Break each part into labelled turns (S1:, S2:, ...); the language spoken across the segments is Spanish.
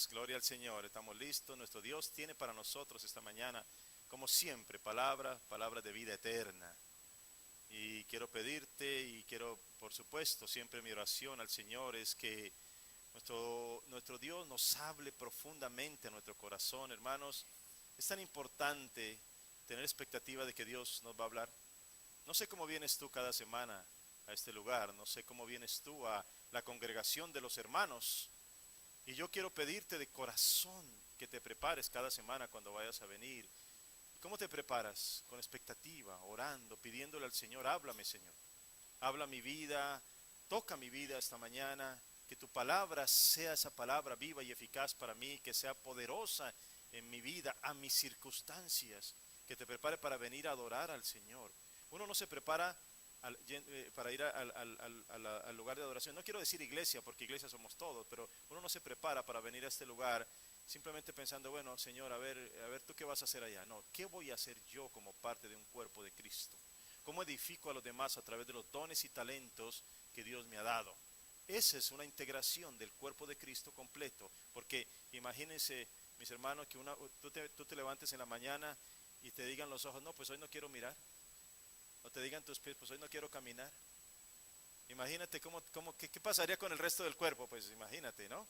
S1: Gloria al Señor, estamos listos. Nuestro Dios tiene para nosotros esta mañana, como siempre, palabra de vida eterna. Y quiero pedirte y quiero, por supuesto, siempre mi oración al Señor es que nuestro Dios nos hable profundamente a nuestro corazón, hermanos. Es tan importante tener expectativa de que Dios nos va a hablar. No sé cómo vienes tú cada semana a este lugar, no sé cómo vienes tú a la congregación de los hermanos. Y yo quiero pedirte de corazón que te prepares cada semana cuando vayas a venir. ¿Cómo te preparas? Con expectativa, orando, pidiéndole al Señor, háblame, Señor. Habla mi vida, toca mi vida esta mañana, que tu palabra sea esa palabra viva y eficaz para mí, que sea poderosa en mi vida, a mis circunstancias, que te prepare para venir a adorar al Señor. Uno no se prepara para ir al lugar de adoración. No quiero decir iglesia, porque iglesia somos todos, pero uno no se prepara para venir a este lugar simplemente pensando, bueno, Señor, a ver, ¿tú qué vas a hacer allá? No, ¿qué voy a hacer yo como parte de un cuerpo de Cristo? ¿Cómo edifico a los demás a través de los dones y talentos que Dios me ha dado? Esa es una integración del cuerpo de Cristo completo, porque imagínense, mis hermanos, que tú te levantes en la mañana y te digan los ojos, no, pues hoy no quiero mirar. O te digan tus pies, pues hoy no quiero caminar. Imagínate qué pasaría con el resto del cuerpo, pues imagínate, ¿no?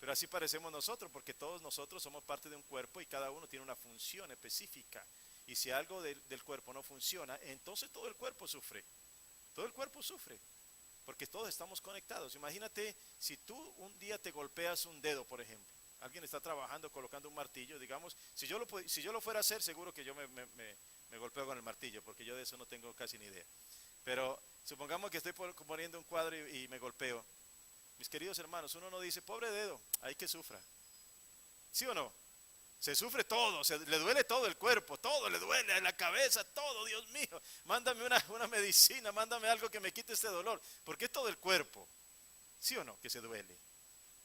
S1: Pero así parecemos nosotros, porque todos nosotros somos parte de un cuerpo y cada uno tiene una función específica. Y si algo del cuerpo no funciona, entonces todo el cuerpo sufre. Todo el cuerpo sufre, porque todos estamos conectados. Imagínate si tú un día te golpeas un dedo, por ejemplo. Alguien está trabajando colocando un martillo, digamos, si yo lo fuera a hacer, seguro que yo me golpeo con el martillo, porque yo de eso no tengo casi ni idea. Pero supongamos que estoy poniendo un cuadro y me golpeo. Mis queridos hermanos, uno no dice, pobre dedo, hay que sufra. ¿Sí o no? Se sufre todo, le duele todo el cuerpo, todo le duele, la cabeza, todo, Dios mío. Mándame una medicina, mándame algo que me quite este dolor. ¿Por qué todo el cuerpo? ¿Sí o no? Que se duele.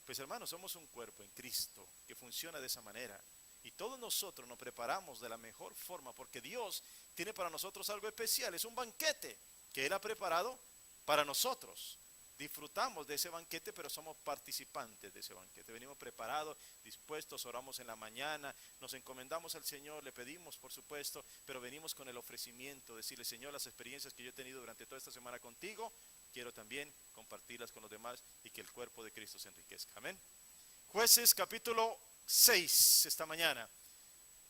S1: Pues hermanos, somos un cuerpo en Cristo que funciona de esa manera. Y todos nosotros nos preparamos de la mejor forma porque Dios tiene para nosotros algo especial. Es un banquete que Él ha preparado para nosotros. Disfrutamos de ese banquete, pero somos participantes de ese banquete. Venimos preparados, dispuestos, oramos en la mañana, nos encomendamos al Señor, le pedimos, por supuesto, pero venimos con el ofrecimiento, decirle, Señor, las experiencias que yo he tenido durante toda esta semana contigo, quiero también compartirlas con los demás y que el cuerpo de Cristo se enriquezca. Amén. Jueces capítulo 6 esta mañana.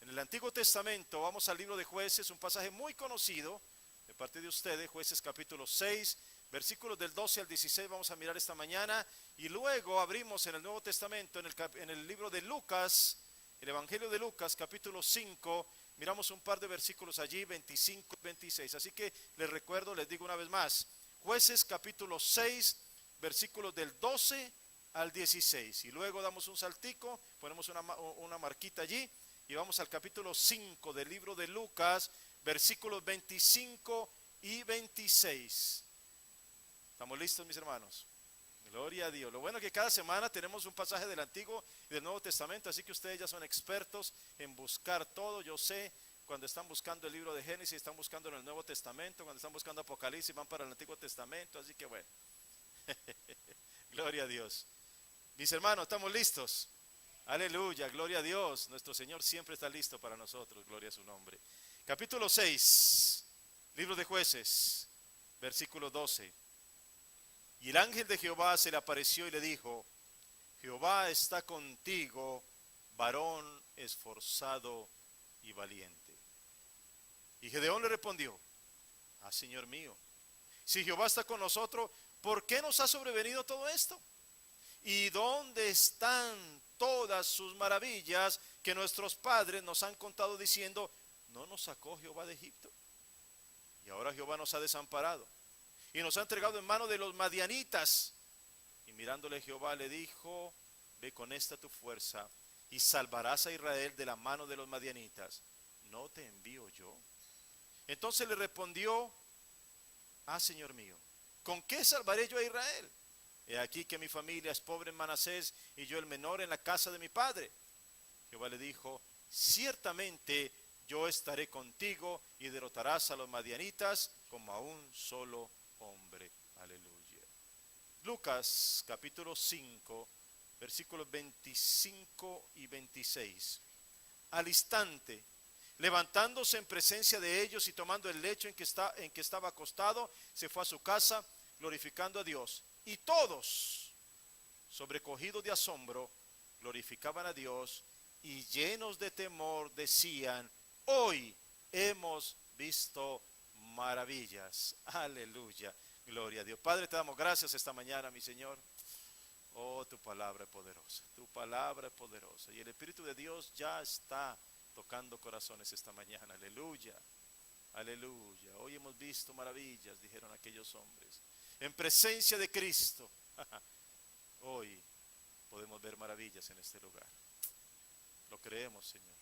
S1: En el Antiguo Testamento vamos al libro de Jueces, un pasaje muy conocido de parte de ustedes, Jueces capítulo 6, versículos del 12 al 16 vamos a mirar esta mañana, y luego abrimos en el Nuevo Testamento, en el libro de Lucas, el Evangelio de Lucas capítulo 5, miramos un par de versículos allí, 25 y 26, así que les recuerdo, les digo una vez más, Jueces capítulo 6, versículos del 12 al 16, y luego damos un saltico, ponemos una marquita allí, y vamos al capítulo 5 del libro de Lucas, versículos 25 y 26. ¿Estamos listos, mis hermanos? Gloria a Dios. Lo bueno es que cada semana tenemos un pasaje del Antiguo y del Nuevo Testamento, así que ustedes ya son expertos en buscar todo. Yo sé, cuando están buscando el libro de Génesis, están buscando en el Nuevo Testamento, cuando están buscando Apocalipsis, van para el Antiguo Testamento, así que bueno. Gloria a Dios. Mis hermanos, ¿estamos listos? Aleluya, gloria a Dios. Nuestro Señor siempre está listo para nosotros, gloria a su nombre. Capítulo 6, libro de Jueces, versículo 12. Y el ángel de Jehová se le apareció y le dijo, Jehová está contigo, varón esforzado y valiente. Y Gedeón le respondió, Señor mío, si Jehová está con nosotros, ¿por qué nos ha sobrevenido todo esto? ¿Y dónde están todas sus maravillas que nuestros padres nos han contado diciendo, ¿no nos sacó Jehová de Egipto? Y ahora Jehová nos ha desamparado y nos ha entregado en mano de los madianitas. Y mirándole Jehová le dijo, ve con esta tu fuerza y salvarás a Israel de la mano de los madianitas. ¿No te envío yo? Entonces le respondió, Señor mío, ¿con qué salvaré yo a Israel? He aquí que mi familia es pobre en Manasés y yo el menor en la casa de mi padre. Jehová le dijo, ciertamente yo estaré contigo y derrotarás a los madianitas como a un solo hombre. Aleluya. Lucas capítulo 5, versículos 25 y 26. Al instante, levantándose en presencia de ellos y tomando el lecho en que estaba acostado, se fue a su casa, glorificando a Dios. Y todos, sobrecogidos de asombro, glorificaban a Dios y llenos de temor decían: hoy hemos visto maravillas. Aleluya, gloria a Dios. Padre, te damos gracias esta mañana, mi Señor. Oh, tu palabra es poderosa, tu palabra es poderosa. Y el Espíritu de Dios ya está tocando corazones esta mañana. Aleluya, aleluya. Hoy hemos visto maravillas, dijeron aquellos hombres. En presencia de Cristo, hoy podemos ver maravillas en este lugar. Lo creemos, Señor.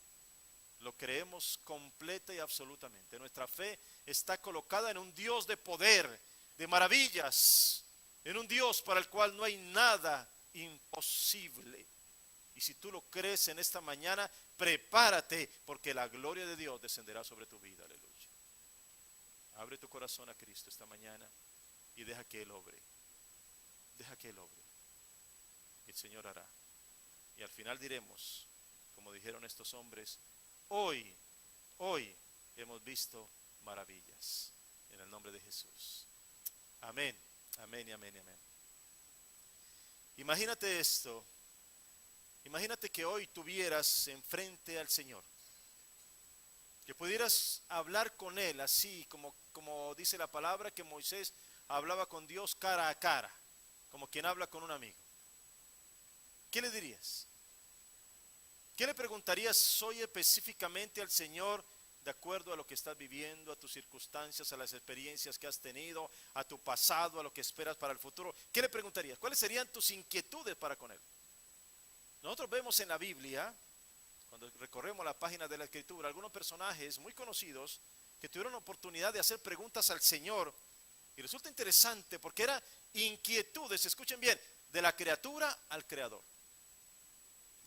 S1: Lo creemos completa y absolutamente. Nuestra fe está colocada en un Dios de poder, de maravillas, en un Dios para el cual no hay nada imposible. Y si tú lo crees en esta mañana, prepárate, porque la gloria de Dios descenderá sobre tu vida. Aleluya. Abre tu corazón a Cristo esta mañana y deja que Él obre. Deja que Él obre. Y el Señor hará. Y al final diremos, como dijeron estos hombres: hoy hemos visto maravillas. En el nombre de Jesús. Amén, amén y amén y amén. Imagínate esto. Imagínate que hoy tuvieras enfrente al Señor, que pudieras hablar con Él así como dice la palabra, que Moisés hablaba con Dios cara a cara, como quien habla con un amigo. ¿Qué le dirías? ¿Qué le preguntarías hoy específicamente al Señor, de acuerdo a lo que estás viviendo, a tus circunstancias, a las experiencias que has tenido, a tu pasado, a lo que esperas para el futuro? ¿Qué le preguntarías? ¿Cuáles serían tus inquietudes para con Él? Nosotros vemos en la Biblia, cuando recorremos la página de la Escritura, algunos personajes muy conocidos que tuvieron la oportunidad de hacer preguntas al Señor. Y resulta interesante porque eran inquietudes, escuchen bien, de la criatura al Creador.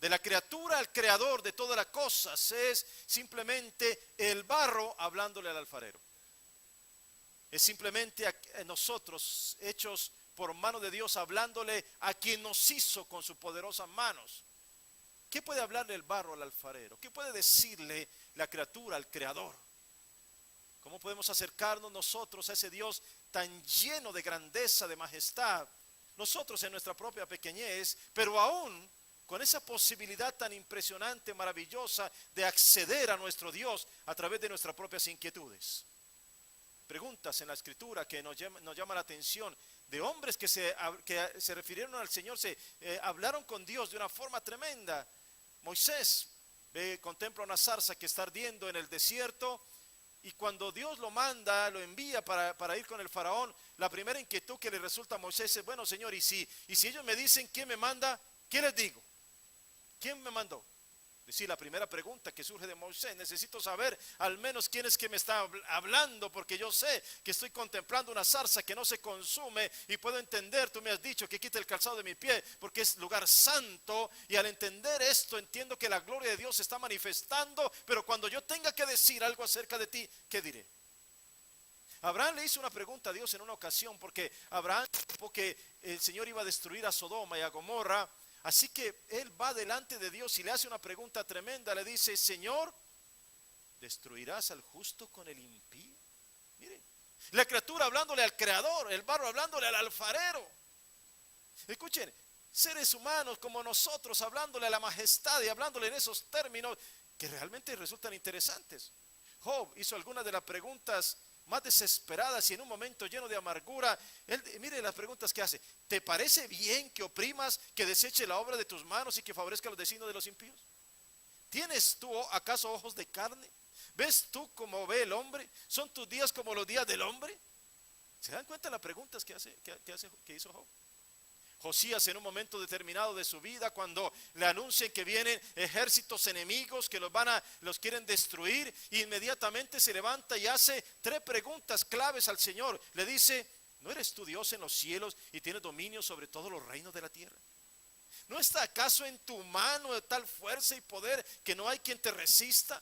S1: De la criatura al Creador de todas las cosas. Es simplemente el barro hablándole al alfarero. Es simplemente nosotros, hechos por mano de Dios, hablándole a quien nos hizo con sus poderosas manos. ¿Qué puede hablarle el barro al alfarero? ¿Qué puede decirle la criatura al Creador? ¿Cómo podemos acercarnos nosotros a ese Dios tan lleno de grandeza, de majestad? Nosotros en nuestra propia pequeñez, pero aún con esa posibilidad tan impresionante, maravillosa, de acceder a nuestro Dios a través de nuestras propias inquietudes. Preguntas en la Escritura que nos llama la atención, de hombres que se refirieron al Señor, hablaron con Dios de una forma tremenda. Moisés contempla una zarza que está ardiendo en el desierto, y cuando Dios lo manda, lo envía para ir con el faraón, la primera inquietud que le resulta a Moisés es: bueno, Señor, y si ellos me dicen quién me manda, ¿qué les digo? ¿Quién me mandó? Es decir, la primera pregunta que surge de Moisés: necesito saber al menos quién es que me está hablando, porque yo sé que estoy contemplando una zarza que no se consume, y puedo entender, tú me has dicho que quite el calzado de mi pie porque es lugar santo, y al entender esto entiendo que la gloria de Dios se está manifestando, pero cuando yo tenga que decir algo acerca de ti, ¿qué diré? Abraham le hizo una pregunta a Dios en una ocasión, porque Abraham supo que el Señor iba a destruir a Sodoma y a Gomorra. Así que él va delante de Dios y le hace una pregunta tremenda. Le dice: Señor, ¿destruirás al justo con el impío? Mire, la criatura hablándole al Creador, el barro hablándole al alfarero. Escuchen, seres humanos como nosotros hablándole a la majestad y hablándole en esos términos que realmente resultan interesantes. Job hizo algunas de las preguntas más desesperadas y en un momento lleno de amargura. Mire las preguntas que hace: ¿te parece bien que oprimas, que deseche la obra de tus manos y que favorezca los designios de los impíos? ¿Tienes tú acaso ojos de carne? ¿Ves tú como ve el hombre? ¿Son tus días como los días del hombre? ¿Se dan cuenta de las preguntas que hizo Job? Josías, en un momento determinado de su vida, cuando le anuncian que vienen ejércitos enemigos que los quieren destruir, inmediatamente se levanta y hace 3 preguntas claves al Señor. Le dice: ¿no eres tú Dios en los cielos y tienes dominio sobre todos los reinos de la tierra? ¿No está acaso en tu mano de tal fuerza y poder que no hay quien te resista?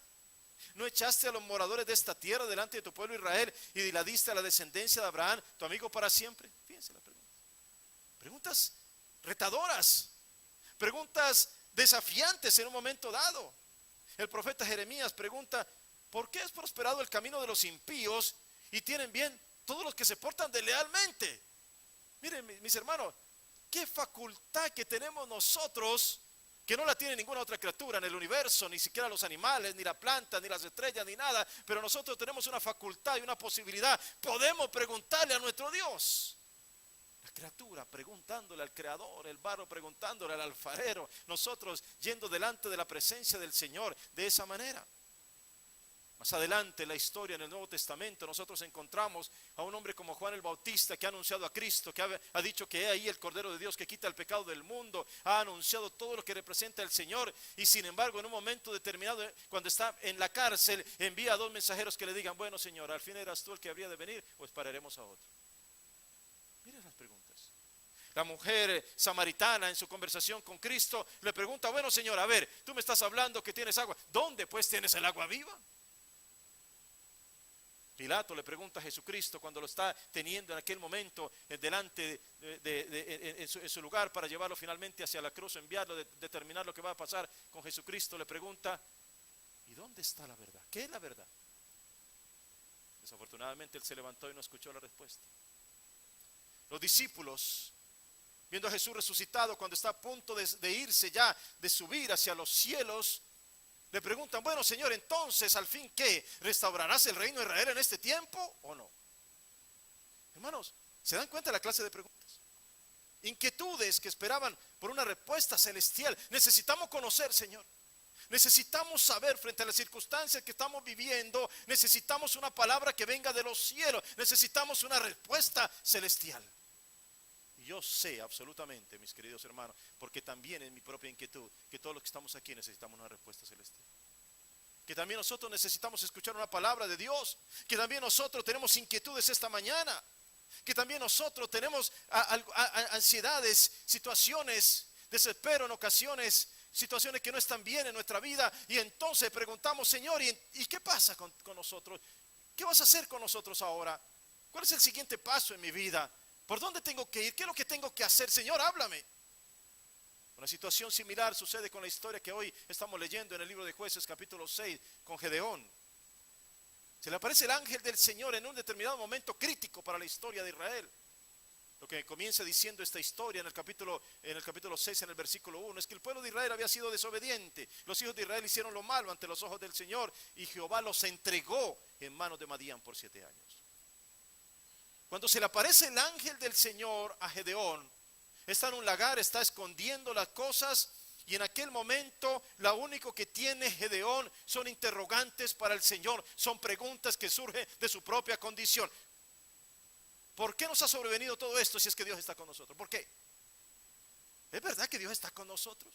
S1: ¿No echaste a los moradores de esta tierra delante de tu pueblo Israel y la diste a la descendencia de Abraham, tu amigo para siempre? Fíjense la pregunta. Preguntas retadoras. preguntas desafiantes en un momento dado. El profeta Jeremías pregunta: ¿por qué es prosperado el camino de los impíos y tienen bien todos los que se portan deslealmente? Miren, mis hermanos, qué facultad que tenemos nosotros, que no la tiene ninguna otra criatura en el universo, ni siquiera los animales, ni la planta, ni las estrellas, ni nada. Pero nosotros tenemos una facultad y una posibilidad. Podemos preguntarle a nuestro Dios. La criatura preguntándole al Creador, el barro preguntándole al alfarero, nosotros yendo delante de la presencia del Señor de esa manera. Más adelante en la historia, en el Nuevo Testamento, nosotros encontramos a un hombre como Juan el Bautista, que ha anunciado a Cristo, que ha dicho que he ahí el Cordero de Dios que quita el pecado del mundo. Ha anunciado todo lo que representa el Señor, y sin embargo en un momento determinado, cuando está en la cárcel, envía a 2 mensajeros que le digan: bueno, Señor, al fin eras tú el que habría de venir, o esperaremos a otro. Miren las preguntas. La mujer samaritana en su conversación con Cristo le pregunta: bueno, Señor, a ver, tú me estás hablando que tienes agua, ¿dónde pues tienes el agua viva? Pilato le pregunta a Jesucristo, cuando lo está teniendo en aquel momento delante en su lugar para llevarlo finalmente hacia la cruz, enviarlo, determinar lo que va a pasar con Jesucristo, le pregunta: ¿y dónde está la verdad? ¿Qué es la verdad? Desafortunadamente él se levantó y no escuchó la respuesta. Los discípulos, viendo a Jesús resucitado, cuando está a punto de irse ya, de subir hacia los cielos, le preguntan: bueno, Señor, entonces, ¿al fin qué? ¿Restaurarás el reino de Israel en este tiempo o no? Hermanos, ¿se dan cuenta de la clase de preguntas? Inquietudes que esperaban por una respuesta celestial. Necesitamos conocer, Señor. Necesitamos saber frente a las circunstancias que estamos viviendo. Necesitamos una palabra que venga de los cielos. Necesitamos una respuesta celestial. Y yo sé absolutamente, mis queridos hermanos, porque también en mi propia inquietud, que todos los que estamos aquí necesitamos una respuesta celestial. Que también nosotros necesitamos escuchar una palabra de Dios. Que también nosotros tenemos inquietudes esta mañana. Que también nosotros tenemos ansiedades, situaciones, desespero en ocasiones, situaciones que no están bien en nuestra vida. Y entonces preguntamos: Señor, ¿y qué pasa con nosotros? ¿Qué vas a hacer con nosotros ahora? ¿Cuál es el siguiente paso en mi vida? ¿Por dónde tengo que ir? ¿Qué es lo que tengo que hacer? Señor, háblame. Una situación similar sucede con la historia que hoy estamos leyendo en el libro de Jueces, capítulo 6, con Gedeón. Se le aparece el ángel del Señor en un determinado momento crítico para la historia de Israel. Lo que comienza diciendo esta historia en el capítulo 6, en el versículo 1, es que el pueblo de Israel había sido desobediente. Los hijos de Israel hicieron lo malo ante los ojos del Señor, y Jehová los entregó en manos de Madián por 7 años. Cuando se le aparece el ángel del Señor a Gedeón, está en un lagar, está escondiendo las cosas, y en aquel momento lo único que tiene Gedeón son interrogantes para el Señor, son preguntas que surgen de su propia condición. ¿Por qué nos ha sobrevenido todo esto si es que Dios está con nosotros? ¿Por qué? ¿Es verdad que Dios está con nosotros?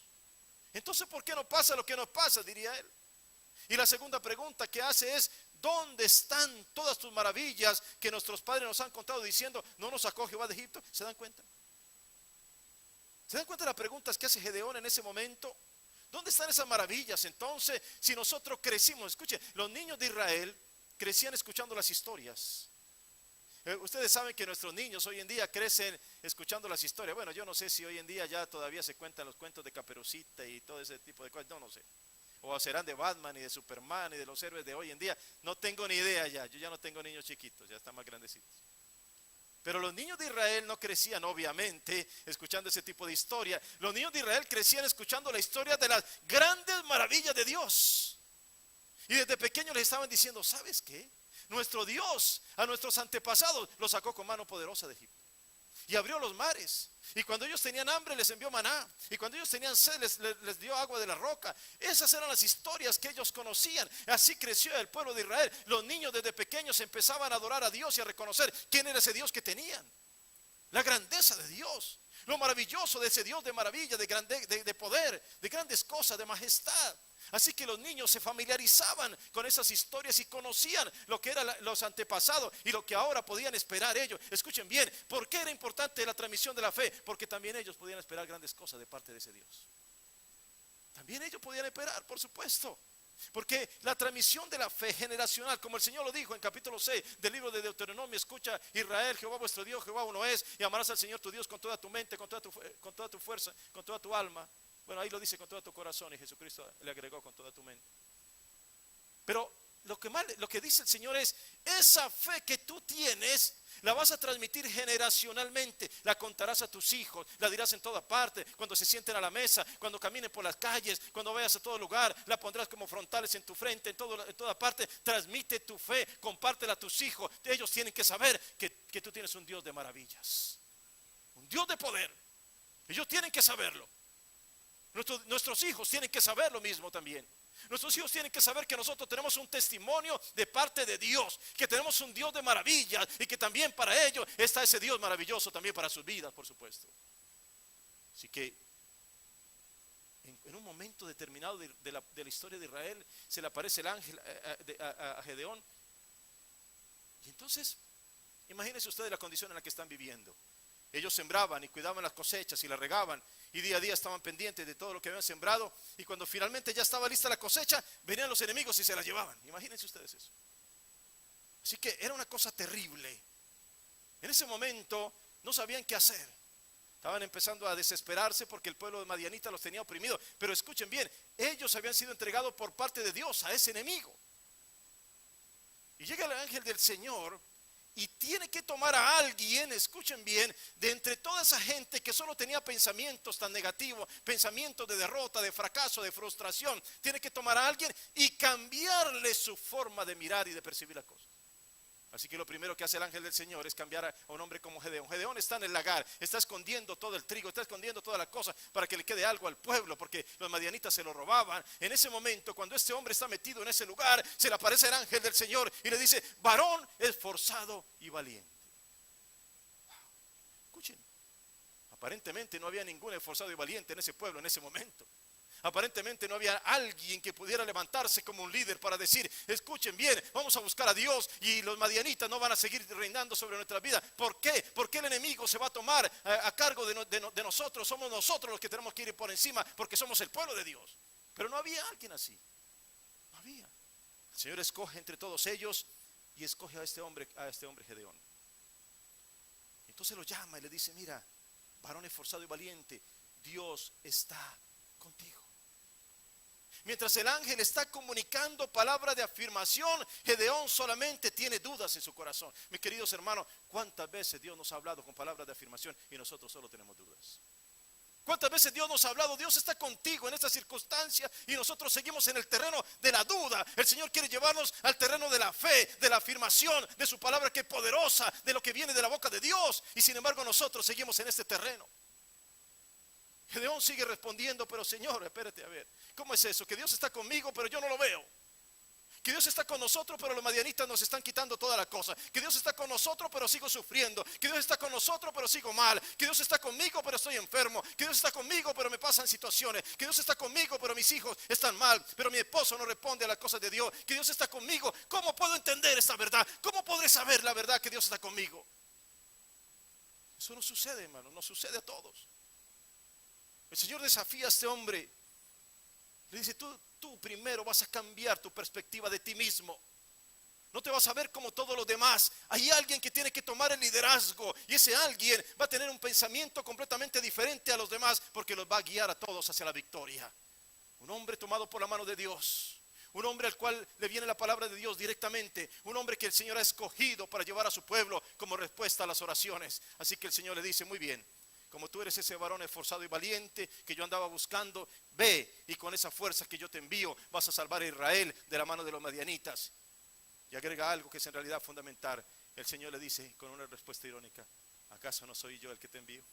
S1: Entonces, ¿por qué no pasa lo que nos pasa?, diría él. Y la segunda pregunta que hace es: ¿dónde están todas tus maravillas que nuestros padres nos han contado diciendo: no nos sacó Jehová de Egipto? ¿Se dan cuenta? ¿Se dan cuenta de las preguntas que hace Gedeón en ese momento? ¿Dónde están esas maravillas entonces si nosotros crecimos? Escuchen, los niños de Israel crecían escuchando las historias. Ustedes saben que nuestros niños hoy en día crecen escuchando las historias. Bueno, yo no sé si hoy en día ya todavía se cuentan los cuentos de Caperucita y todo ese tipo de cosas, no sé. O serán de Batman y de Superman y de los héroes de hoy en día. No tengo ni idea ya. Yo ya no tengo niños chiquitos, ya están más grandecitos. Pero los niños de Israel no crecían, obviamente, escuchando ese tipo de historia. Los niños de Israel crecían escuchando la historia de las grandes maravillas de Dios. Y desde pequeños les estaban diciendo: ¿sabes qué? Nuestro Dios a nuestros antepasados los sacó con mano poderosa de Egipto. Y abrió los mares. Y cuando ellos tenían hambre les envió maná. Y cuando ellos tenían sed les dio agua de la roca. Esas eran las historias que ellos conocían. Así creció el pueblo de Israel. Los niños desde pequeños empezaban a adorar a Dios y a reconocer quién era ese Dios que tenían. La grandeza de Dios. Lo maravilloso de ese Dios de maravilla, de poder, de grandes cosas, de majestad. Así que los niños se familiarizaban con esas historias y conocían lo que eran los antepasados y lo que ahora podían esperar ellos. Escuchen bien, ¿por qué era importante la transmisión de la fe? Porque también ellos podían esperar grandes cosas de parte de ese Dios. También ellos podían esperar, por supuesto. Porque la transmisión de la fe generacional, como el Señor lo dijo en capítulo 6 del libro de Deuteronomio: escucha, Israel, Jehová vuestro Dios, Jehová uno es, y amarás al Señor tu Dios con toda tu mente, con toda tu fuerza, con toda tu alma. Bueno, ahí lo dice con todo tu corazón y Jesucristo le agregó con toda tu mente. Pero lo que dice el Señor es, esa fe que tú tienes, la vas a transmitir generacionalmente, la contarás a tus hijos, la dirás en toda parte, cuando se sienten a la mesa, cuando caminen por las calles, cuando vayas a todo lugar, la pondrás como frontales en tu frente, en toda parte. Transmite tu fe, compártela a tus hijos. Ellos tienen que saber que tú tienes un Dios de maravillas, un Dios de poder. Ellos tienen que saberlo. Nuestros hijos tienen que saber lo mismo también. Nuestros hijos tienen que saber que nosotros tenemos un testimonio de parte de Dios, que tenemos un Dios de maravillas y que también para ellos está ese Dios maravilloso también para sus vidas, por supuesto. Así que en un momento determinado de la historia de Israel se le aparece el ángel a Gedeón. Y entonces, imagínense ustedes la condición en la que están viviendo. Ellos sembraban y cuidaban las cosechas y las regaban, y día a día estaban pendientes de todo lo que habían sembrado, y cuando finalmente ya estaba lista la cosecha, venían los enemigos y se la llevaban. Imagínense ustedes eso. Así que era una cosa terrible. En ese momento no sabían qué hacer. Estaban empezando a desesperarse porque el pueblo de Madianita los tenía oprimidos. Pero escuchen bien, ellos habían sido entregados por parte de Dios a ese enemigo. Y llega el ángel del Señor y tiene que tomar a alguien, escuchen bien, de entre toda esa gente que solo tenía pensamientos tan negativos, pensamientos de derrota, de fracaso, de frustración. Tiene que tomar a alguien y cambiarle su forma de mirar y de percibir las cosas. Así que lo primero que hace el ángel del Señor es cambiar a un hombre como Gedeón. Gedeón está en el lagar, está escondiendo todo el trigo, está escondiendo toda la cosa para que le quede algo al pueblo, porque los madianitas se lo robaban. En ese momento, cuando este hombre está metido en ese lugar, se le aparece el ángel del Señor y le dice: varón esforzado y valiente. Wow. Escuchen, aparentemente no había ningún esforzado y valiente en ese pueblo en ese momento. Aparentemente no había alguien que pudiera levantarse como un líder para decir: escuchen bien, vamos a buscar a Dios y los madianitas no van a seguir reinando sobre nuestra vida. ¿Por qué? Porque el enemigo se va a tomar a cargo de nosotros. Somos nosotros los que tenemos que ir por encima, porque somos el pueblo de Dios. Pero no había alguien así. No había. El Señor escoge entre todos ellos y escoge a este hombre Gedeón. Entonces lo llama y le dice: mira, varón esforzado y valiente, Dios está contigo. Mientras el ángel está comunicando palabra de afirmación, Gedeón solamente tiene dudas en su corazón. Mis queridos hermanos, ¿cuántas veces Dios nos ha hablado con palabras de afirmación y nosotros solo tenemos dudas? ¿Cuántas veces Dios nos ha hablado: Dios está contigo en esta circunstancia, y nosotros seguimos en el terreno de la duda? El Señor quiere llevarnos al terreno de la fe, de la afirmación, de su palabra que es poderosa, de lo que viene de la boca de Dios, y sin embargo nosotros seguimos en este terreno. Gedeón sigue respondiendo: pero Señor, espérate, a ver, ¿cómo es eso? Que Dios está conmigo, pero yo no lo veo. Que Dios está con nosotros, pero los madianitas nos están quitando toda la cosa. Que Dios está con nosotros, pero sigo sufriendo. Que Dios está con nosotros, pero sigo mal. Que Dios está conmigo, pero estoy enfermo. Que Dios está conmigo, pero me pasan situaciones. Que Dios está conmigo, pero mis hijos están mal. Pero mi esposo no responde a las cosas de Dios. Que Dios está conmigo. ¿Cómo puedo entender esta verdad? ¿Cómo podré saber la verdad que Dios está conmigo? Eso no sucede, hermano, no sucede a todos. El Señor desafía a este hombre. Le dice: tú primero vas a cambiar tu perspectiva de ti mismo. No te vas a ver como todos los demás. Hay alguien que tiene que tomar el liderazgo, y ese alguien va a tener un pensamiento completamente diferente a los demás, porque los va a guiar a todos hacia la victoria. Un hombre tomado por la mano de Dios. Un hombre al cual le viene la palabra de Dios directamente. Un hombre que el Señor ha escogido para llevar a su pueblo como respuesta a las oraciones. Así que el Señor le dice: muy bien, como tú eres ese varón esforzado y valiente que yo andaba buscando, ve, y con esa fuerza que yo te envío vas a salvar a Israel de la mano de los madianitas. Y agrega algo que es en realidad fundamental. El Señor le dice con una respuesta irónica: ¿acaso no soy yo el que te envío?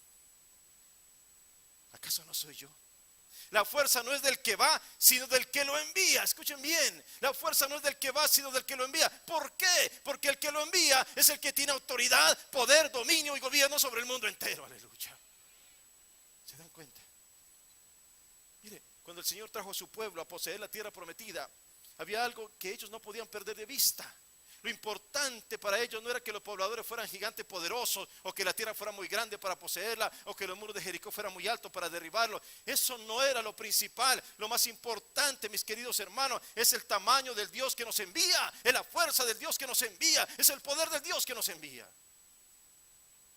S1: ¿Acaso no soy yo? La fuerza no es del que va, sino del que lo envía. Escuchen bien, la fuerza no es del que va, sino del que lo envía. ¿Por qué? Porque el que lo envía es el que tiene autoridad, poder, dominio y gobierno sobre el mundo entero. Aleluya. ¿Se dan cuenta? Mire, cuando el Señor trajo a su pueblo a poseer la tierra prometida, había algo que ellos no podían perder de vista. Lo importante para ellos no era que los pobladores fueran gigantes poderosos, o que la tierra fuera muy grande para poseerla, o que los muros de Jericó fueran muy altos para derribarlos. Eso no era lo principal. Lo más importante, mis queridos hermanos, es el tamaño del Dios que nos envía, es la fuerza del Dios que nos envía, es el poder del Dios que nos envía.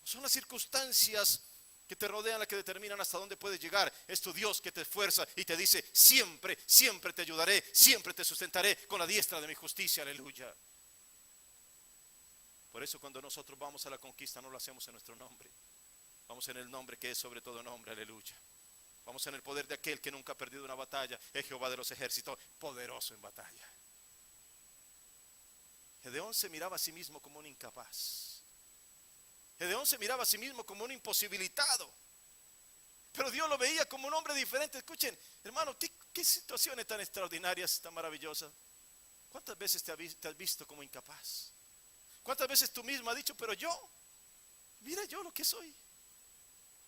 S1: Son las circunstancias que te rodean, las que determinan hasta dónde puedes llegar. Es tu Dios que te esfuerza y te dice: siempre, siempre te ayudaré, siempre te sustentaré con la diestra de mi justicia. Aleluya. Por eso cuando nosotros vamos a la conquista no lo hacemos en nuestro nombre. Vamos en el nombre que es sobre todo nombre. Aleluya. Vamos en el poder de aquel que nunca ha perdido una batalla. Es Jehová de los ejércitos, poderoso en batalla. Gedeón se miraba a sí mismo como un incapaz. Gedeón se miraba a sí mismo como un imposibilitado. Pero Dios lo veía como un hombre diferente. Escuchen, hermano, ¿qué situaciones tan extraordinarias, tan maravillosas? ¿Cuántas veces te has visto como incapaz? ¿Cuántas veces tú mismo has dicho: pero yo, mira yo lo que soy?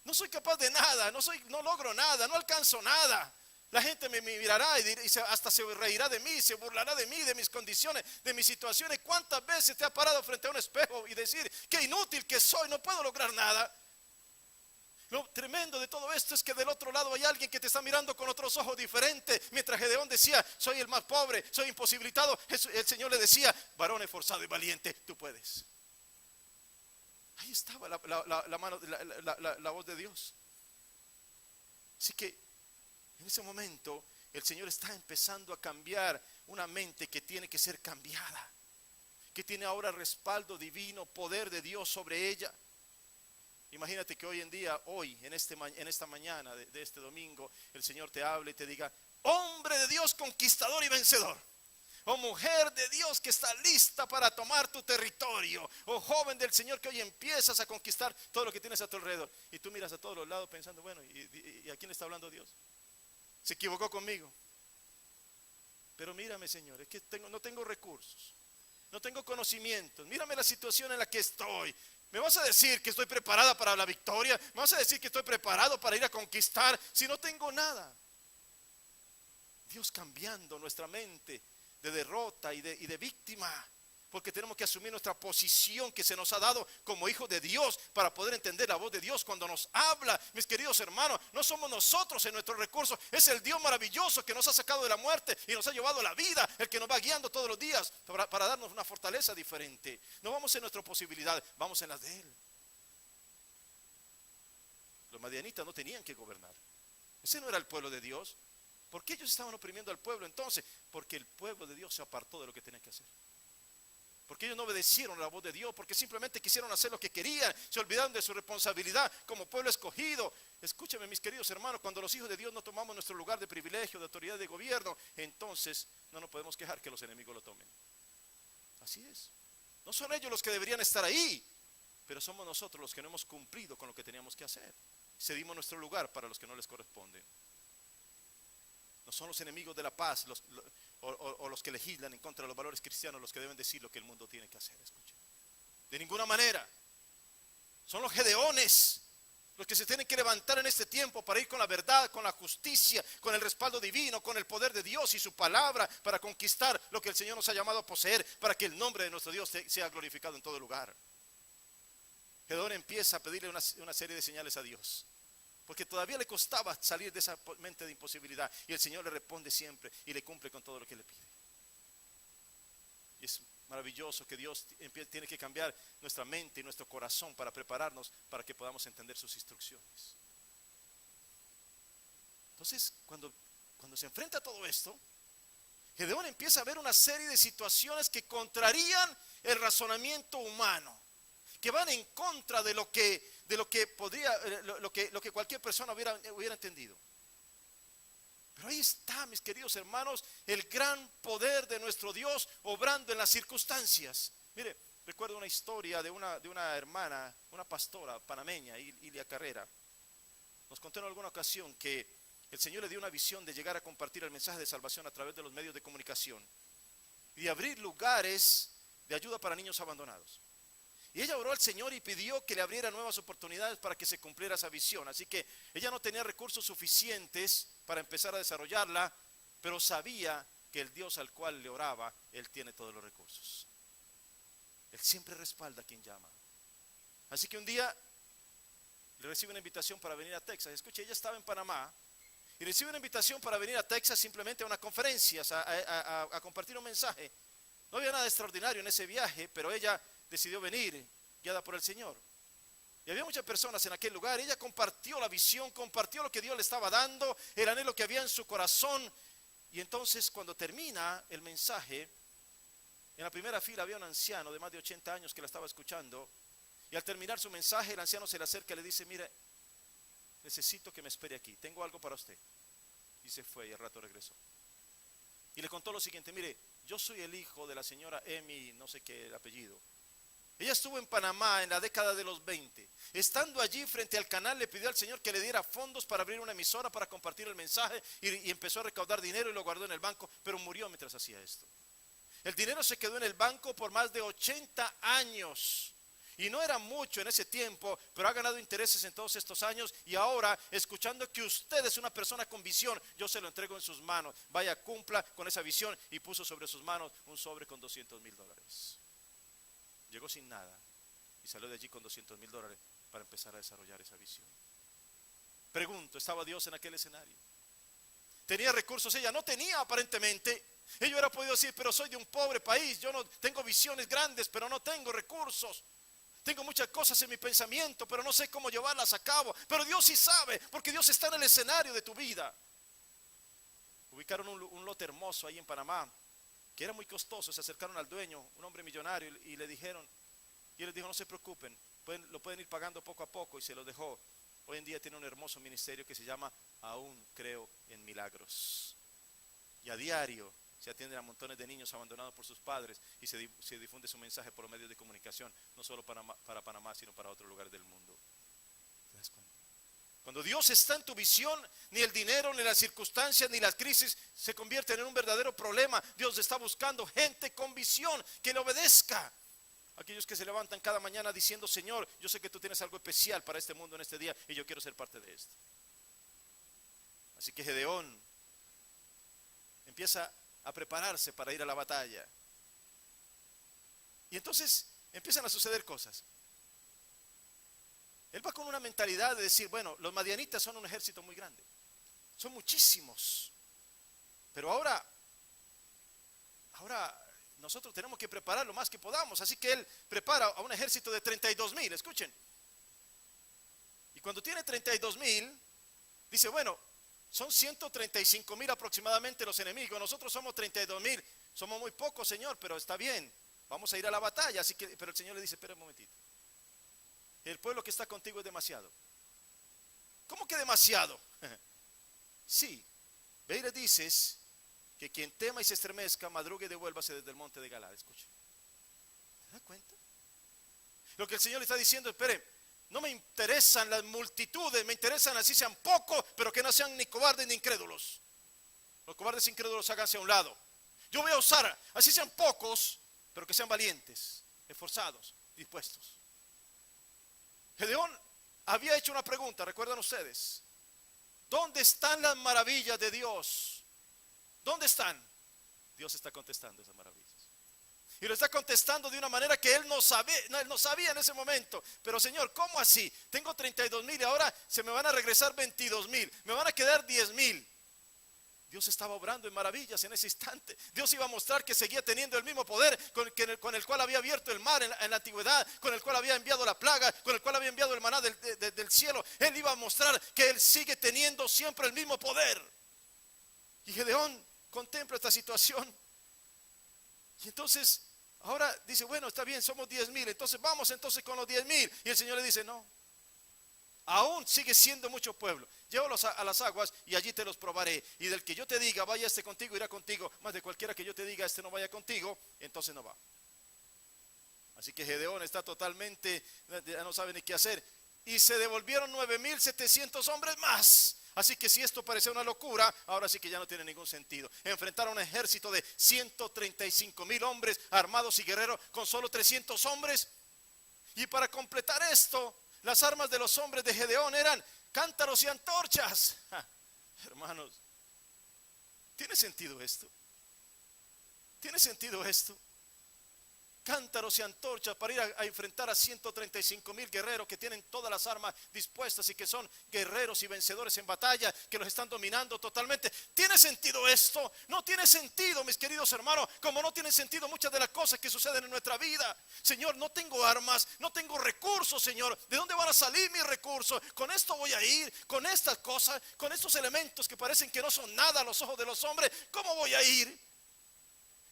S1: No soy capaz de nada, no logro nada, no alcanzo nada. La gente me mirará y hasta se reirá de mí, se burlará de mí, de mis condiciones, de mis situaciones. ¿Cuántas veces te has parado frente a un espejo y decir: qué inútil que soy, no puedo lograr nada? Lo tremendo de todo esto es que del otro lado hay alguien que te está mirando con otros ojos diferentes. Mientras Gedeón decía: soy el más pobre, soy imposibilitado, el Señor le decía: varón esforzado y valiente, tú puedes. Ahí estaba la voz de Dios. Así que en ese momento el Señor está empezando a cambiar una mente que tiene que ser cambiada, que tiene ahora respaldo divino, poder de Dios sobre ella. Imagínate que hoy en día, en esta mañana de este domingo, el Señor te hable y te diga: hombre de Dios conquistador y vencedor, o mujer de Dios que está lista para tomar tu territorio, o joven del Señor que hoy empiezas a conquistar todo lo que tienes a tu alrededor. Y tú miras a todos los lados pensando: bueno, ¿y a quién le está hablando Dios? ¿Se equivocó conmigo? Pero mírame, Señor, es que no tengo recursos, no tengo conocimientos. Mírame la situación en la que estoy. ¿Me vas a decir que estoy preparada para la victoria? ¿Me vas a decir que estoy preparado para ir a conquistar si no tengo nada? Dios cambiando nuestra mente de derrota y de víctima, porque tenemos que asumir nuestra posición que se nos ha dado como hijos de Dios para poder entender la voz de Dios cuando nos habla. Mis queridos hermanos, no somos nosotros en nuestros recursos, es el Dios maravilloso que nos ha sacado de la muerte y nos ha llevado a la vida, el que nos va guiando todos los días para darnos una fortaleza diferente. No vamos en nuestra posibilidad, vamos en las de Él. Los madianitas no tenían que gobernar, ese no era el pueblo de Dios. ¿Por qué ellos estaban oprimiendo al pueblo entonces? Porque el pueblo de Dios se apartó de lo que tenía que hacer. Porque ellos no obedecieron a la voz de Dios, porque simplemente quisieron hacer lo que querían, se olvidaron de su responsabilidad como pueblo escogido. Escúchame, mis queridos hermanos, cuando los hijos de Dios no tomamos nuestro lugar de privilegio, de autoridad, de gobierno, entonces no nos podemos quejar que los enemigos lo tomen. Así es. No son ellos los que deberían estar ahí, pero somos nosotros los que no hemos cumplido con lo que teníamos que hacer. Cedimos nuestro lugar para los que no les corresponden. No son los enemigos de la paz o los que legislan en contra de los valores cristianos los que deben decir lo que el mundo tiene que hacer. Escuchen. De ninguna manera. Son los gedeones los que se tienen que levantar en este tiempo para ir con la verdad, con la justicia, con el respaldo divino, con el poder de Dios y su palabra para conquistar lo que el Señor nos ha llamado a poseer, para que el nombre de nuestro Dios sea glorificado en todo lugar. Gedeón empieza a pedirle una serie de señales a Dios, porque todavía le costaba salir de esa mente de imposibilidad. Y el Señor le responde siempre y le cumple con todo lo que le pide. Y es maravilloso que Dios tiene que cambiar nuestra mente y nuestro corazón para prepararnos para que podamos entender sus instrucciones. Entonces, cuando se enfrenta a todo esto, Gedeón empieza a ver una serie de situaciones que contrarían el razonamiento humano, que van en contra de lo que cualquier persona hubiera entendido. Pero ahí está, mis queridos hermanos, el gran poder de nuestro Dios obrando en las circunstancias. Mire, recuerdo una historia de una hermana, una pastora panameña, Ilia Carrera. Nos contó en alguna ocasión que el Señor le dio una visión de llegar a compartir el mensaje de salvación a través de los medios de comunicación y de abrir lugares de ayuda para niños abandonados. Y ella oró al Señor y pidió que le abriera nuevas oportunidades para que se cumpliera esa visión. Así que ella no tenía recursos suficientes para empezar a desarrollarla, pero sabía que el Dios al cual le oraba, Él tiene todos los recursos. Él siempre respalda a quien llama. Así que un día le recibe una invitación para venir a Texas. Escuche, ella estaba en Panamá y recibe una invitación para venir a Texas simplemente a una conferencia, a compartir un mensaje. No había nada extraordinario en ese viaje, pero ella decidió venir, guiada por el Señor. Y había muchas personas en aquel lugar. Ella compartió la visión, compartió lo que Dios le estaba dando, el anhelo que había en su corazón. Y entonces cuando termina el mensaje, en la primera fila había un anciano de más de 80 años que la estaba escuchando. Y al terminar su mensaje, el anciano se le acerca y le dice: mire, necesito que me espere aquí, tengo algo para usted. Y se fue y al rato regresó. Y le contó lo siguiente: mire, yo soy el hijo de la señora Emi, no sé qué el apellido. Ella estuvo en Panamá en la década de los 20. Estando allí frente al canal, le pidió al Señor que le diera fondos para abrir una emisora, para compartir el mensaje, y empezó a recaudar dinero y lo guardó en el banco, pero murió mientras hacía esto. El dinero se quedó en el banco por más de 80 años. Y no era mucho en ese tiempo, pero ha ganado intereses en todos estos años. Y ahora, escuchando que usted es una persona con visión, yo se lo entrego en sus manos. Vaya, cumpla con esa visión. Y puso sobre sus manos un sobre con $200,000. Llegó sin nada y salió de allí con $200,000 para empezar a desarrollar esa visión. Pregunto, ¿estaba Dios en aquel escenario? ¿Tenía recursos? Ella no tenía, aparentemente. Ella hubiera podido decir: pero soy de un pobre país, yo no tengo visiones grandes, pero no tengo recursos. Tengo muchas cosas en mi pensamiento, pero no sé cómo llevarlas a cabo. Pero Dios sí sabe, porque Dios está en el escenario de tu vida. Ubicaron un lote hermoso ahí en Panamá, que era muy costoso. Se acercaron al dueño, un hombre millonario, y le dijeron, y él les dijo: no se preocupen, lo pueden ir pagando poco a poco, y se lo dejó. Hoy en día tiene un hermoso ministerio que se llama Aún Creo en Milagros. Y a diario se atienden a montones de niños abandonados por sus padres, y se difunde su mensaje por los medios de comunicación, no solo para Panamá, sino para otros lugares del mundo. ¿Te das cuenta? Cuando Dios está en tu visión, ni el dinero, ni las circunstancias, ni las crisis se convierten en un verdadero problema. Dios está buscando gente con visión que le obedezca. Aquellos que se levantan cada mañana diciendo: Señor, yo sé que tú tienes algo especial para este mundo en este día, y yo quiero ser parte de esto. Así que Gedeón empieza a prepararse para ir a la batalla. Y entonces empiezan a suceder cosas. Él va con una mentalidad de decir: bueno, los madianitas son un ejército muy grande, son muchísimos, pero ahora nosotros tenemos que preparar lo más que podamos. Así que él prepara a un ejército de 32,000, escuchen. Y cuando tiene 32,000, dice: bueno, son 135,000 aproximadamente los enemigos, nosotros somos 32,000, somos muy pocos, Señor, pero está bien, vamos a ir a la batalla. Así que, pero el Señor le dice: espera un momentito, el pueblo que está contigo es demasiado. ¿Cómo que demasiado? Sí, ve y le dices que quien tema y se estremezca, madrugue y devuélvase desde el monte de Galad. Escuche, ¿te das cuenta? Lo que el Señor le está diciendo: espere, no me interesan las multitudes, me interesan así sean pocos, pero que no sean ni cobardes ni incrédulos. Los cobardes e incrédulos háganse a un lado. Yo voy a usar, así sean pocos, pero que sean valientes, esforzados, dispuestos. Gedeón había hecho una pregunta, ¿recuerdan ustedes? ¿Dónde están las maravillas de Dios? ¿Dónde están? Dios está contestando esas maravillas. Y lo está contestando de una manera que él no sabía en ese momento. Pero Señor, ¿cómo así? Tengo 32,000 y ahora se me van a regresar 22,000. Me van a quedar 10,000. Dios estaba obrando en maravillas en ese instante. Dios iba a mostrar que seguía teniendo el mismo poder con el cual había abierto el mar en la antigüedad, con el cual había enviado la plaga, con el cual había enviado el maná del cielo. Él iba a mostrar que él sigue teniendo siempre el mismo poder. Y Gedeón contempla esta situación. Y entonces ahora dice: bueno, está bien, somos 10,000, entonces vamos entonces con los 10,000. Y el Señor le dice: no, aún sigue siendo mucho pueblo. Llévalos a las aguas y allí te los probaré. Y del que yo te diga, vaya este contigo, irá contigo. Más de cualquiera que yo te diga, este no vaya contigo, entonces no va. Así que Gedeón está totalmente, ya no sabe ni qué hacer. Y se devolvieron 9,700 hombres más. Así que si esto parece una locura, ahora sí que ya no tiene ningún sentido. Enfrentar a un ejército de 135,000 hombres armados y guerreros con solo 300 hombres. Y para completar esto, las armas de los hombres de Gedeón eran cántaros y antorchas. Hermanos, ¿tiene sentido esto? ¿Tiene sentido esto? cántaros y antorchas para ir a enfrentar a 135,000 guerreros que tienen todas las armas dispuestas y que son guerreros y vencedores en batalla, que los están dominando totalmente. ¿Tiene sentido esto? No tiene sentido, mis queridos hermanos, como no tienen sentido muchas de las cosas que suceden en nuestra vida. Señor, no tengo armas, no tengo recursos, Señor. ¿De dónde van a salir mis recursos? Con esto voy a ir, con estas cosas, con estos elementos que parecen que no son nada a los ojos de los hombres. ¿Cómo voy a ir?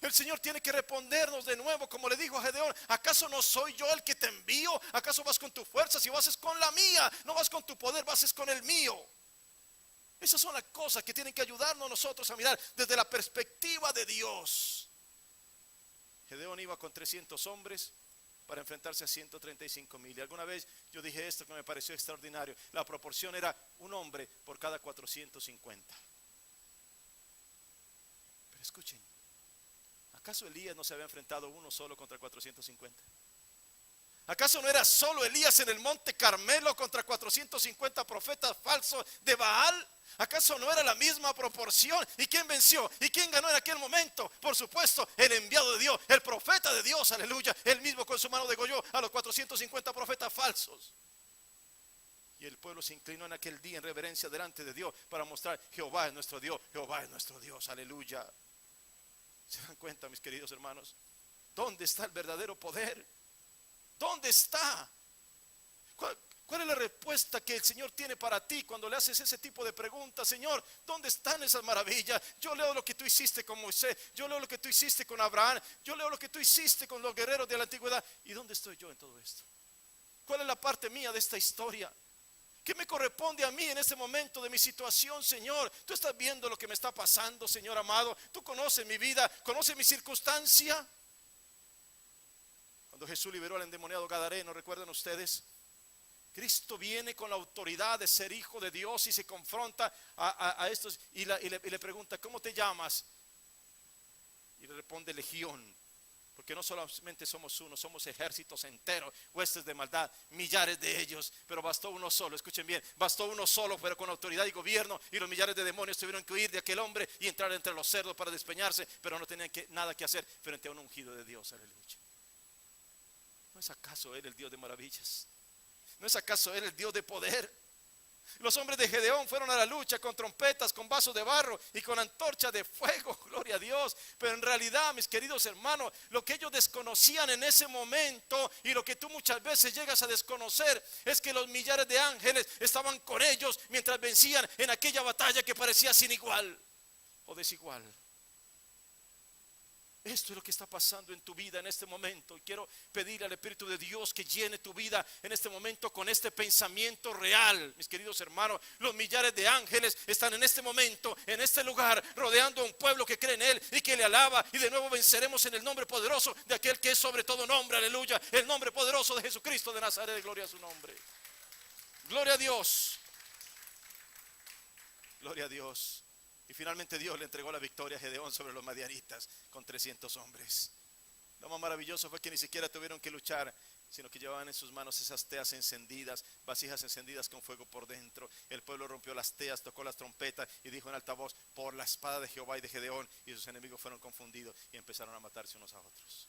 S1: El Señor tiene que respondernos de nuevo, como le dijo a Gedeón: ¿acaso no soy yo el que te envío? ¿Acaso vas con tu fuerza? Si vas con la mía, no vas con tu poder, vas con el mío. Esas son las cosas que tienen que ayudarnos a nosotros a mirar desde la perspectiva de Dios. Gedeón iba con 300 hombres para enfrentarse a 135,000. Y alguna vez yo dije esto que me pareció extraordinario: la proporción era un hombre por cada 450. Pero escuchen, ¿acaso Elías no se había enfrentado uno solo contra 450? ¿Acaso no era solo Elías en el monte Carmelo contra 450 profetas falsos de Baal? ¿Acaso no era la misma proporción? ¿Y quién venció? ¿Y quién ganó en aquel momento? Por supuesto, el enviado de Dios, el profeta de Dios, aleluya. Él mismo con su mano degolló a los 450 profetas falsos. Y el pueblo se inclinó en aquel día en reverencia delante de Dios para mostrar: Jehová es nuestro Dios, Jehová es nuestro Dios, aleluya. ¿Se dan cuenta, mis queridos hermanos? ¿Dónde está el verdadero poder? ¿Dónde está? ¿Cuál es la respuesta que el Señor tiene para ti cuando le haces ese tipo de preguntas? Señor, ¿dónde están esas maravillas? Yo leo lo que tú hiciste con Moisés, yo leo lo que tú hiciste con Abraham, yo leo lo que tú hiciste con los guerreros de la antigüedad. ¿Y dónde estoy yo en todo esto? ¿Cuál es la parte mía de esta historia? ¿Qué me corresponde a mí en este momento de mi situación, Señor? Tú estás viendo lo que me está pasando, Señor amado. Tú conoces mi vida, conoces mi circunstancia. Cuando Jesús liberó al endemoniado gadareno, ¿recuerdan ustedes? Cristo viene con la autoridad de ser hijo de Dios y se confronta a estos y le pregunta: ¿cómo te llamas? Y le responde: Legión. Porque no solamente somos uno, somos ejércitos enteros, huestes de maldad, millares de ellos. Pero bastó uno solo, escuchen bien, bastó uno solo, pero con autoridad y gobierno. Y los millares de demonios tuvieron que huir de aquel hombre y entrar entre los cerdos para despeñarse. Pero no tenían nada que hacer frente a un ungido de Dios, aleluya. ¿No es acaso Él el Dios de maravillas? ¿No es acaso Él el Dios de poder? Los hombres de Gedeón fueron a la lucha con trompetas, con vasos de barro y con antorchas de fuego, gloria a Dios. Pero en realidad, mis queridos hermanos, lo que ellos desconocían en ese momento, y lo que tú muchas veces llegas a desconocer, es que los millares de ángeles estaban con ellos mientras vencían en aquella batalla que parecía sin igual o desigual. Esto es lo que está pasando en tu vida en este momento. Y quiero pedir al Espíritu de Dios que llene tu vida en este momento con este pensamiento real. Mis queridos hermanos, los millares de ángeles están en este momento, en este lugar, rodeando a un pueblo que cree en Él y que le alaba. Y de nuevo venceremos en el nombre poderoso de aquel que es sobre todo nombre, aleluya. El nombre poderoso de Jesucristo de Nazaret, gloria a su nombre. Gloria a Dios. Gloria a Dios. Y finalmente Dios le entregó la victoria a Gedeón sobre los madianitas con 300 hombres. Lo más maravilloso fue que ni siquiera tuvieron que luchar, sino que llevaban en sus manos esas teas encendidas, vasijas encendidas con fuego por dentro. El pueblo rompió las teas, tocó las trompetas y dijo en alta voz: por la espada de Jehová y de Gedeón. Y sus enemigos fueron confundidos y empezaron a matarse unos a otros.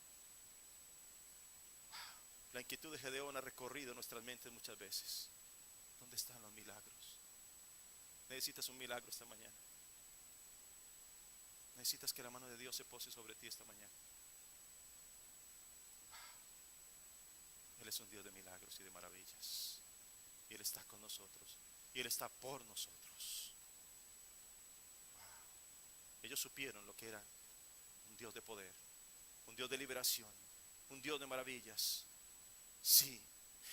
S1: La inquietud de Gedeón ha recorrido nuestras mentes muchas veces. ¿Dónde están los milagros? Necesitas un milagro esta mañana. Necesitas que la mano de Dios se pose sobre ti esta mañana. Él es un Dios de milagros y de maravillas. Y Él está con nosotros. Y Él está por nosotros. Ellos supieron lo que era un Dios de poder, un Dios de liberación, un Dios de maravillas. Sí.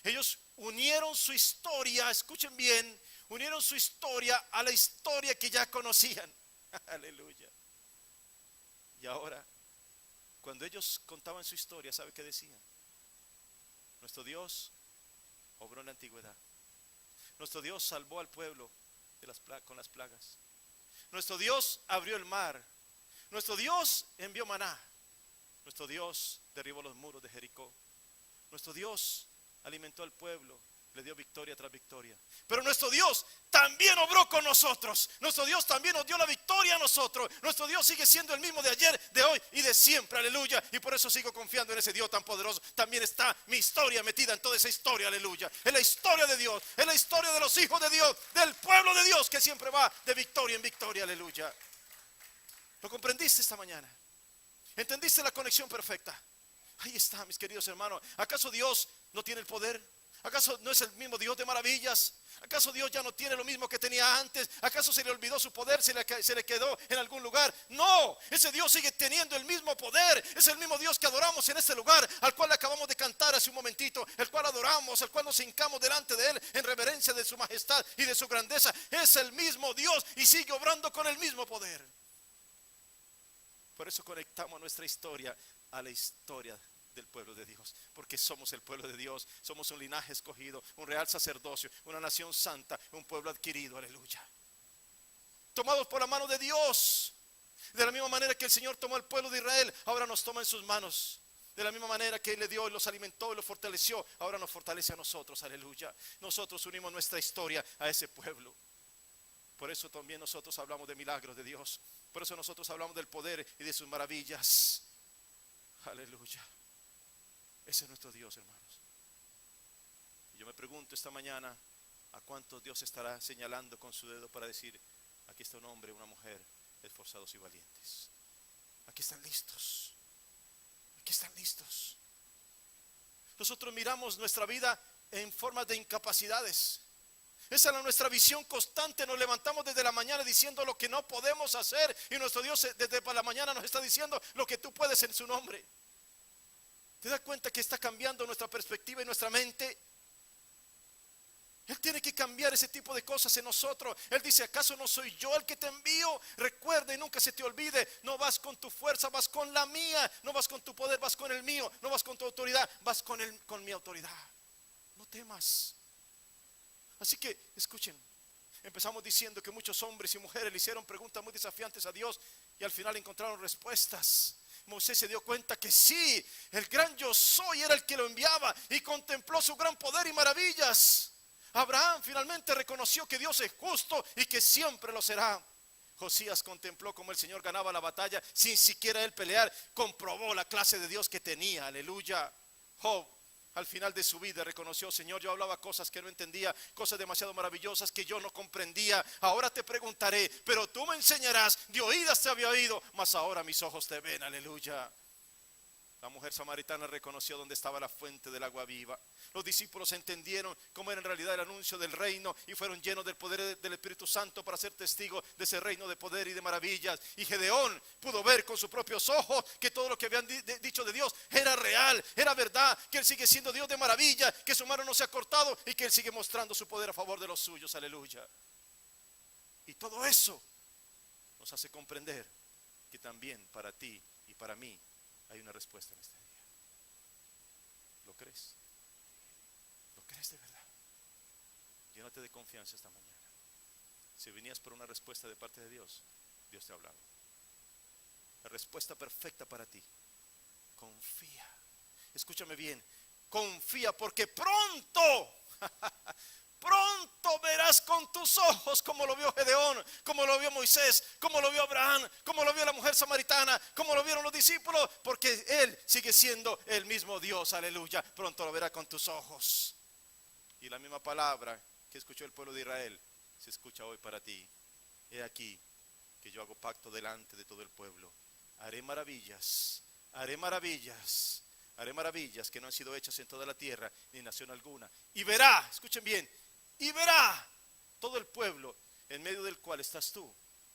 S1: Ellos unieron su historia, escuchen bien, unieron su historia a la historia que ya conocían. Aleluya. Y ahora, cuando ellos contaban su historia, ¿sabe qué decían? Nuestro Dios obró en la antigüedad. Nuestro Dios salvó al pueblo con las plagas. Nuestro Dios abrió el mar. Nuestro Dios envió maná. Nuestro Dios derribó los muros de Jericó. Nuestro Dios alimentó al pueblo, le dio victoria tras victoria. Pero nuestro Dios también obró con nosotros. Nuestro Dios también nos dio la victoria a nosotros. Nuestro Dios sigue siendo el mismo de ayer, de hoy y de siempre, aleluya. Y por eso sigo confiando en ese Dios tan poderoso. También está mi historia metida en toda esa historia, aleluya. En la historia de Dios, en la historia de los hijos de Dios, del pueblo de Dios, que siempre va de victoria en victoria, aleluya. ¿Lo comprendiste esta mañana? ¿Entendiste la conexión perfecta? Ahí está, mis queridos hermanos. ¿Acaso Dios no tiene el poder? ¿Acaso no es el mismo Dios de maravillas? ¿Acaso Dios ya no tiene lo mismo que tenía antes? ¿Acaso se le olvidó su poder? ¿Se le quedó en algún lugar? No, ese Dios sigue teniendo el mismo poder. Es el mismo Dios que adoramos en este lugar, al cual acabamos de cantar hace un momentito, el cual adoramos, el cual nos hincamos delante de Él en reverencia de su majestad y de su grandeza. Es el mismo Dios y sigue obrando con el mismo poder. Por eso conectamos nuestra historia a la historia del pueblo de Dios, porque somos el pueblo de Dios, somos un linaje escogido, un real sacerdocio, una nación santa, un pueblo adquirido, aleluya. Tomados por la mano de Dios, de la misma manera que el Señor tomó al pueblo de Israel, ahora nos toma en sus manos. De la misma manera que Él le dio y los alimentó y los fortaleció, ahora nos fortalece a nosotros, aleluya. Nosotros unimos nuestra historia a ese pueblo. Por eso también nosotros hablamos de milagros de Dios. Por eso nosotros hablamos del poder y de sus maravillas. Aleluya. Ese es nuestro Dios, hermanos. Y yo me pregunto esta mañana, ¿a cuántos Dios estará señalando con su dedo para decir, aquí está un hombre, una mujer, esforzados y valientes? Aquí están listos. Aquí están listos. Nosotros miramos nuestra vida en forma de incapacidades. Esa es nuestra visión constante. Nos levantamos desde la mañana diciendo lo que no podemos hacer, y nuestro Dios desde la mañana nos está diciendo lo que tú puedes en su nombre. ¿Te das cuenta que está cambiando nuestra perspectiva y nuestra mente? Él tiene que cambiar ese tipo de cosas en nosotros. Él dice, ¿acaso no soy yo el que te envío? Recuerda y nunca se te olvide, no vas con tu fuerza, vas con la mía. No vas con tu poder, vas con el mío. No vas con tu autoridad, vas con mi autoridad. No temas. Así que, escuchen, empezamos diciendo que muchos hombres y mujeres le hicieron preguntas muy desafiantes a Dios y al final encontraron respuestas. Moisés se dio cuenta que sí, el gran yo soy era el que lo enviaba y contempló su gran poder y maravillas. Abraham finalmente reconoció que Dios es justo y que siempre lo será. Josías contempló cómo el Señor ganaba la batalla sin siquiera él pelear. Comprobó la clase de Dios que tenía, aleluya. Job, al final de su vida, reconoció, Señor, yo hablaba cosas que no entendía, cosas demasiado maravillosas que yo no comprendía. Ahora te preguntaré, pero tú me enseñarás. De oídas te había oído, mas ahora mis ojos te ven, aleluya. La mujer samaritana reconoció dónde estaba la fuente del agua viva. Los discípulos entendieron cómo era en realidad el anuncio del reino y fueron llenos del poder del Espíritu Santo para ser testigos de ese reino de poder y de maravillas. Y Gedeón pudo ver con sus propios ojos que todo lo que habían dicho de Dios era real, era verdad, que Él sigue siendo Dios de maravilla, que su mano no se ha cortado y que Él sigue mostrando su poder a favor de los suyos, aleluya. Y todo eso nos hace comprender que también para ti y para mí hay una respuesta en este día. ¿Lo crees? ¿Lo crees de verdad? Llénate de confianza esta mañana. Si venías por una respuesta de parte de Dios, Dios te ha hablado. La respuesta perfecta para ti. Confía. Escúchame bien. Confía porque pronto verás con tus ojos como lo vio Gedeón, como lo vio Moisés, como lo vio Abraham, como lo vio la mujer samaritana, como lo vieron los discípulos, porque Él sigue siendo el mismo Dios, aleluya. Pronto lo verás con tus ojos. Y la misma palabra que escuchó el pueblo de Israel se escucha hoy para ti. He aquí que yo hago pacto delante de todo el pueblo. Haré maravillas, haré maravillas, haré maravillas que no han sido hechas en toda la tierra ni en nación alguna. Y verá, escuchen bien, y verá todo el pueblo en medio del cual estás tú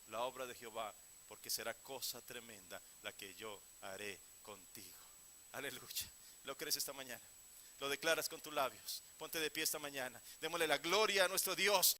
S1: la obra de Jehová, porque será cosa tremenda la que yo haré contigo. Aleluya. ¿Lo crees esta mañana? Lo declaras con tus labios. Ponte de pie esta mañana. Démosle la gloria a nuestro Dios.